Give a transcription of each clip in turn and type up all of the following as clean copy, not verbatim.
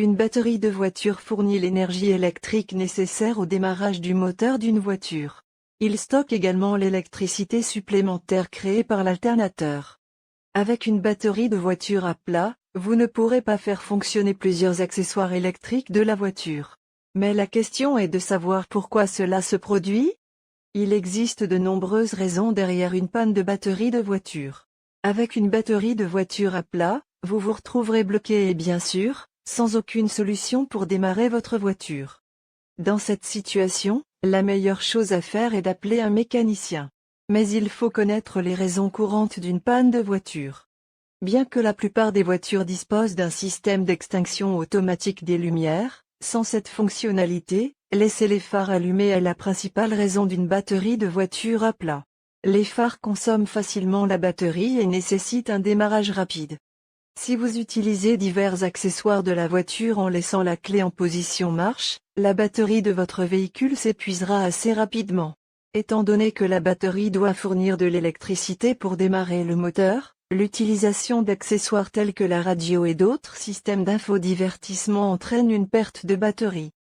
Une batterie de voiture fournit l'énergie électrique nécessaire au démarrage du moteur d'une voiture. Il stocke également l'électricité supplémentaire créée par l'alternateur. Avec une batterie de voiture à plat, vous ne pourrez pas faire fonctionner plusieurs accessoires électriques de la voiture. Mais la question est de savoir pourquoi cela se produit? Il existe de nombreuses raisons derrière une panne de batterie de voiture. Avec une batterie de voiture à plat, vous vous retrouverez bloqué et bien sûr, sans aucune solution pour démarrer votre voiture. Dans cette situation, la meilleure chose à faire est d'appeler un mécanicien. Mais il faut connaître les raisons courantes d'une panne de voiture. Bien que la plupart des voitures disposent d'un système d'extinction automatique des lumières, sans cette fonctionnalité, laisser les phares allumés est la principale raison d'une batterie de voiture à plat. Les phares consomment facilement la batterie et nécessitent un démarrage rapide. Si vous utilisez divers accessoires de la voiture en laissant la clé en position marche, la batterie de votre véhicule s'épuisera assez rapidement. Étant donné que la batterie doit fournir de l'électricité pour démarrer le moteur, l'utilisation d'accessoires tels que la radio et d'autres systèmes d'infodivertissement entraîne une perte de batterie.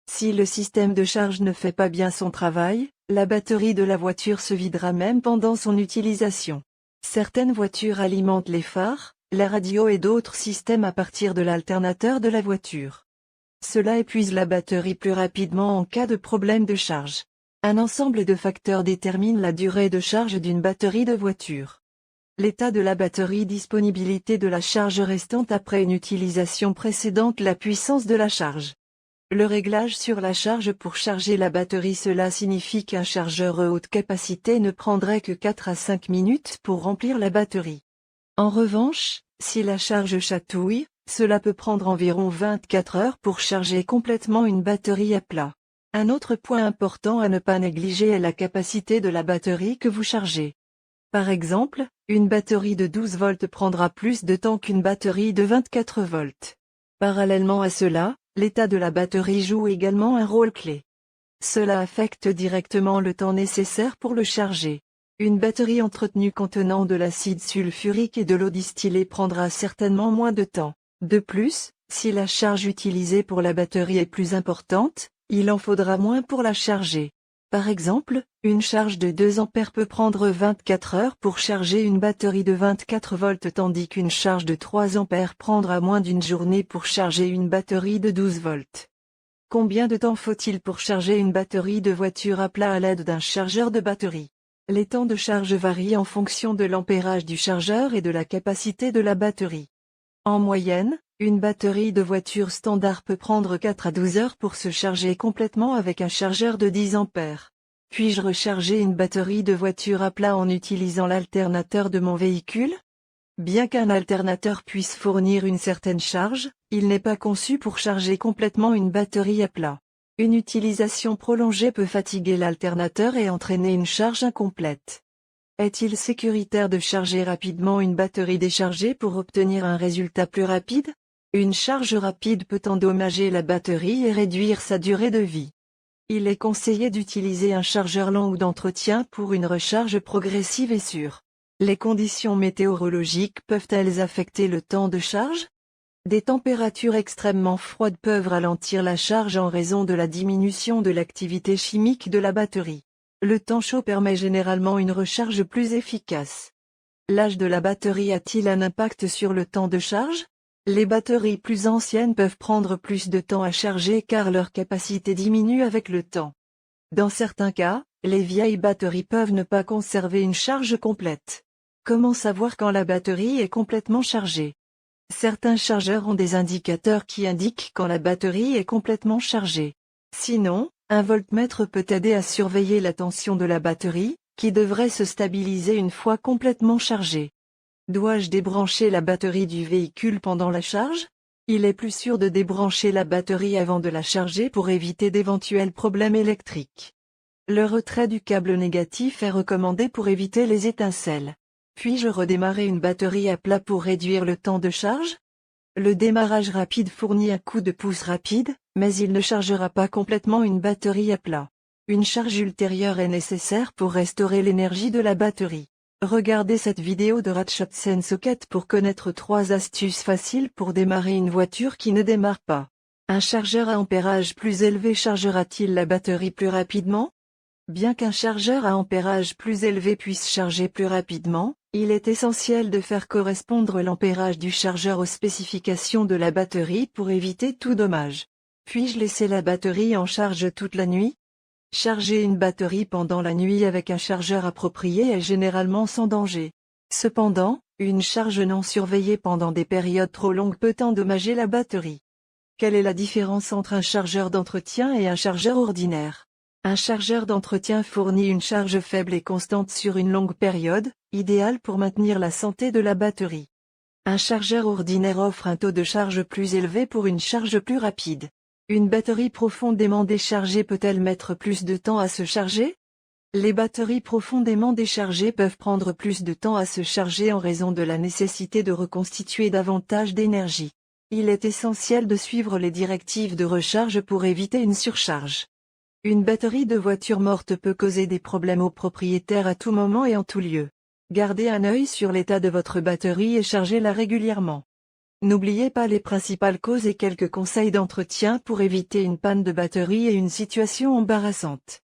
Si le système de charge ne fait pas bien son travail, la batterie de la voiture se videra même pendant son utilisation. Certaines voitures alimentent les phares, la radio et d'autres systèmes à partir de l'alternateur de la voiture. Cela épuise la batterie plus rapidement en cas de problème de charge. Un ensemble de facteurs détermine la durée de charge d'une batterie de voiture. L'état de la batterie, disponibilité de la charge restante après une utilisation précédente, la puissance de la charge. Le réglage sur la charge pour charger la batterie, cela signifie qu'un chargeur haute capacité ne prendrait que 4 à 5 minutes pour remplir la batterie. En revanche, si la charge chatouille, cela peut prendre environ 24 heures pour charger complètement une batterie à plat. Un autre point important à ne pas négliger est la capacité de la batterie que vous chargez. Par exemple, une batterie de 12 volts prendra plus de temps qu'une batterie de 24 volts. Parallèlement à cela, l'état de la batterie joue également un rôle clé. Cela affecte directement le temps nécessaire pour le charger. Une batterie entretenue contenant de l'acide sulfurique et de l'eau distillée prendra certainement moins de temps. De plus, si la charge utilisée pour la batterie est plus importante, il en faudra moins pour la charger. Par exemple, une charge de 2 ampères peut prendre 24 heures pour charger une batterie de 24 volts tandis qu'une charge de 3 ampères prendra moins d'une journée pour charger une batterie de 12 volts. Combien de temps faut-il pour charger une batterie de voiture à plat à l'aide d'un chargeur de batterie? Les temps de charge varient en fonction de l'ampérage du chargeur et de la capacité de la batterie. En moyenne, une batterie de voiture standard peut prendre 4 à 12 heures pour se charger complètement avec un chargeur de 10 ampères. Puis-je recharger une batterie de voiture à plat en utilisant l'alternateur de mon véhicule? Bien qu'un alternateur puisse fournir une certaine charge, il n'est pas conçu pour charger complètement une batterie à plat. Une utilisation prolongée peut fatiguer l'alternateur et entraîner une charge incomplète. Est-il sécuritaire de charger rapidement une batterie déchargée pour obtenir un résultat plus rapide? Une charge rapide peut endommager la batterie et réduire sa durée de vie. Il est conseillé d'utiliser un chargeur lent ou d'entretien pour une recharge progressive et sûre. Les conditions météorologiques peuvent-elles affecter le temps de charge? Des températures extrêmement froides peuvent ralentir la charge en raison de la diminution de l'activité chimique de la batterie. Le temps chaud permet généralement une recharge plus efficace. L'âge de la batterie a-t-il un impact sur le temps de charge? Les batteries plus anciennes peuvent prendre plus de temps à charger car leur capacité diminue avec le temps. Dans certains cas, les vieilles batteries peuvent ne pas conserver une charge complète. Comment savoir quand la batterie est complètement chargée? Certains chargeurs ont des indicateurs qui indiquent quand la batterie est complètement chargée. Sinon, un voltmètre peut aider à surveiller la tension de la batterie, qui devrait se stabiliser une fois complètement chargée. Dois-je débrancher la batterie du véhicule pendant la charge? Il est plus sûr de débrancher la batterie avant de la charger pour éviter d'éventuels problèmes électriques. Le retrait du câble négatif est recommandé pour éviter les étincelles. Puis-je redémarrer une batterie à plat pour réduire le temps de charge? Le démarrage rapide fournit un coup de pouce rapide, mais il ne chargera pas complètement une batterie à plat. Une charge ultérieure est nécessaire pour restaurer l'énergie de la batterie. Regardez cette vidéo de Ratchet Socket pour connaître 3 astuces faciles pour démarrer une voiture qui ne démarre pas. Un chargeur à ampérage plus élevé chargera-t-il la batterie plus rapidement? Bien qu'un chargeur à ampérage plus élevé puisse charger plus rapidement, il est essentiel de faire correspondre l'ampérage du chargeur aux spécifications de la batterie pour éviter tout dommage. Puis-je laisser la batterie en charge toute la nuit? Charger une batterie pendant la nuit avec un chargeur approprié est généralement sans danger. Cependant, une charge non surveillée pendant des périodes trop longues peut endommager la batterie. Quelle est la différence entre un chargeur d'entretien et un chargeur ordinaire? Un chargeur d'entretien fournit une charge faible et constante sur une longue période, idéale pour maintenir la santé de la batterie. Un chargeur ordinaire offre un taux de charge plus élevé pour une charge plus rapide. Une batterie profondément déchargée peut-elle mettre plus de temps à se charger? Les batteries profondément déchargées peuvent prendre plus de temps à se charger en raison de la nécessité de reconstituer davantage d'énergie. Il est essentiel de suivre les directives de recharge pour éviter une surcharge. Une batterie de voiture morte peut causer des problèmes aux propriétaires à tout moment et en tout lieu. Gardez un œil sur l'état de votre batterie et chargez-la régulièrement. N'oubliez pas les principales causes et quelques conseils d'entretien pour éviter une panne de batterie et une situation embarrassante.